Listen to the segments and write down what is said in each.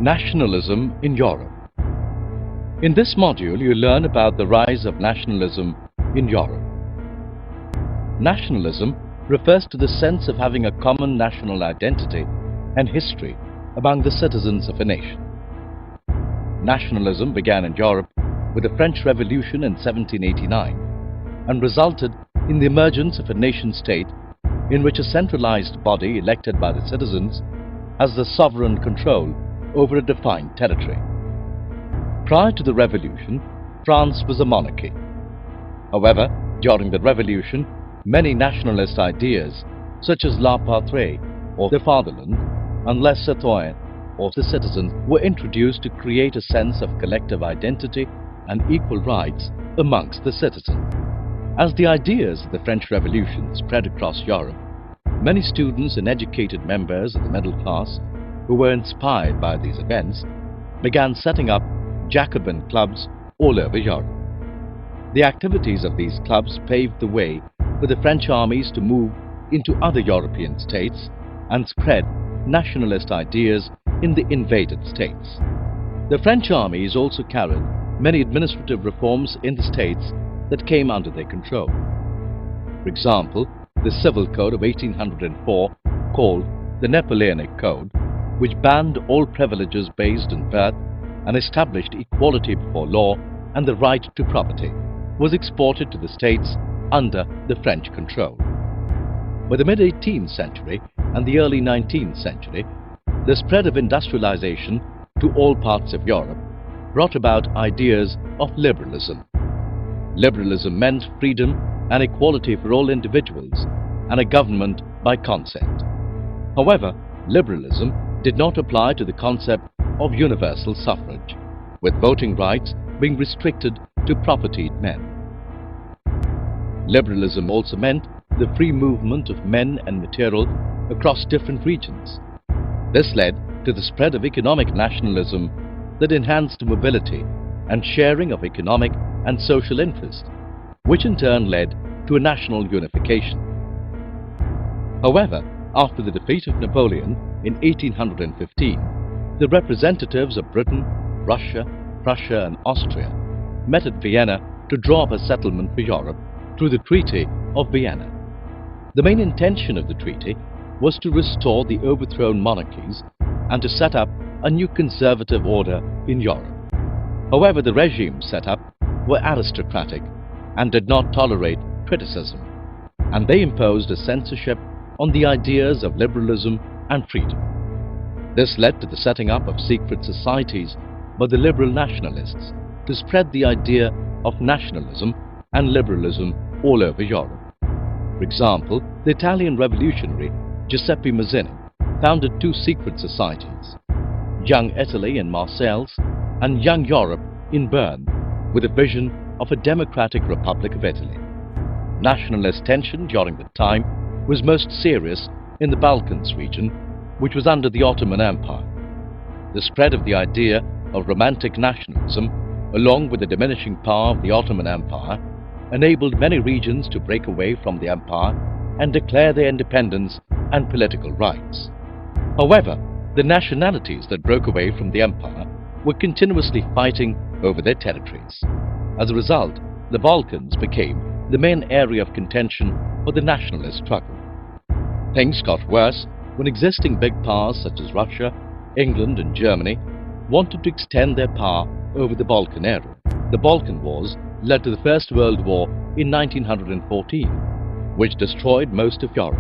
Nationalism in Europe. In this module, you learn about the rise of nationalism in Europe. Nationalism refers to the sense of having a common national identity and history among the citizens of a nation. Nationalism began in Europe with the French Revolution in 1789 and resulted in the emergence of a nation-state in which a centralized body elected by the citizens has the sovereign control over a defined territory. Prior to the Revolution, France was a monarchy. However, during the Revolution, many nationalist ideas such as la patrie or the fatherland and les citoyens or the citizens were introduced to create a sense of collective identity and equal rights amongst the citizens. As the ideas of the French Revolution spread across Europe, many students and educated members of the middle class who were inspired by these events began setting up Jacobin clubs all over Europe. The activities of these clubs paved the way for the French armies to move into other European states and spread nationalist ideas in the invaded states. The French armies also carried many administrative reforms in the states that came under their control. For example, the Civil Code of 1804, called the Napoleonic Code, which banned all privileges based on birth and established equality before law and the right to property, was exported to the states under the French control. By the mid-18th century and the early 19th century, the spread of industrialization to all parts of Europe brought about ideas of liberalism. Liberalism meant freedom and equality for all individuals and a government by consent. However, liberalism did not apply to the concept of universal suffrage, with voting rights being restricted to propertied men. Liberalism also meant the free movement of men and material across different regions. This led to the spread of economic nationalism that enhanced mobility and sharing of economic and social interest, which in turn led to a national unification. However, after the defeat of Napoleon in 1815, the representatives of Britain, Russia, Prussia and Austria met at Vienna to draw up a settlement for Europe through the Treaty of Vienna. The main intention of the treaty was to restore the overthrown monarchies and to set up a new conservative order in Europe. However, the regimes set up were aristocratic and did not tolerate criticism, and they imposed a censorship on the ideas of liberalism and freedom. This led to the setting up of secret societies by the liberal nationalists to spread the idea of nationalism and liberalism all over Europe. For example, the Italian revolutionary Giuseppe Mazzini founded two secret societies, Young Italy in Marseilles and Young Europe in Bern, with a vision of a democratic Republic of Italy. Nationalist tension during that time was most serious in the Balkans region, which was under the Ottoman Empire. The spread of the idea of romantic nationalism, along with the diminishing power of the Ottoman Empire, enabled many regions to break away from the empire and declare their independence and political rights. However, the nationalities that broke away from the empire were continuously fighting over their territories. As a result, the Balkans became the main area of contention for the nationalist struggle. Things got worse when existing big powers such as Russia, England and Germany wanted to extend their power over the Balkan area. The Balkan Wars led to the First World War in 1914, which destroyed most of Europe.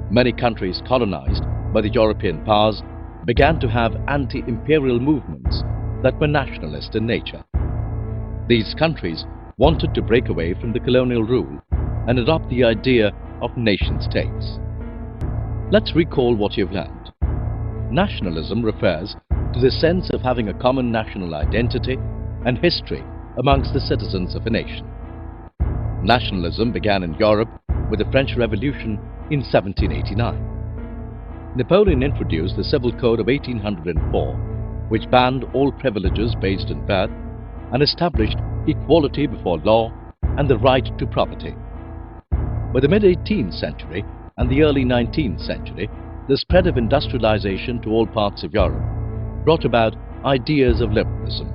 Many countries colonized by the European powers began to have anti-imperial movements that were nationalist in nature. These countries wanted to break away from the colonial rule and adopt the idea of nation-states. Let's recall what you've learned. Nationalism refers to the sense of having a common national identity and history amongst the citizens of a nation. Nationalism began in Europe with the French Revolution in 1789. Napoleon introduced the Civil Code of 1804, which banned all privileges based on birth and established equality before law and the right to property. By the mid-18th century and the early 19th century, the spread of industrialization to all parts of Europe brought about ideas of liberalism.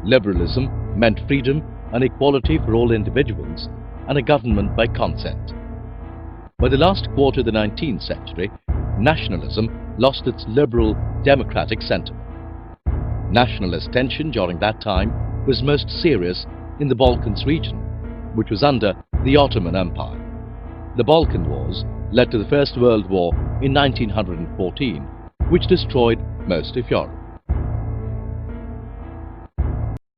Liberalism meant freedom and equality for all individuals and a government by consent. By the last quarter of the 19th century, nationalism lost its liberal democratic sentiment. Nationalist tension during that time was most serious in the Balkans region, which was under the Ottoman Empire. The Balkan Wars led to the First World War in 1914, which destroyed most of Europe.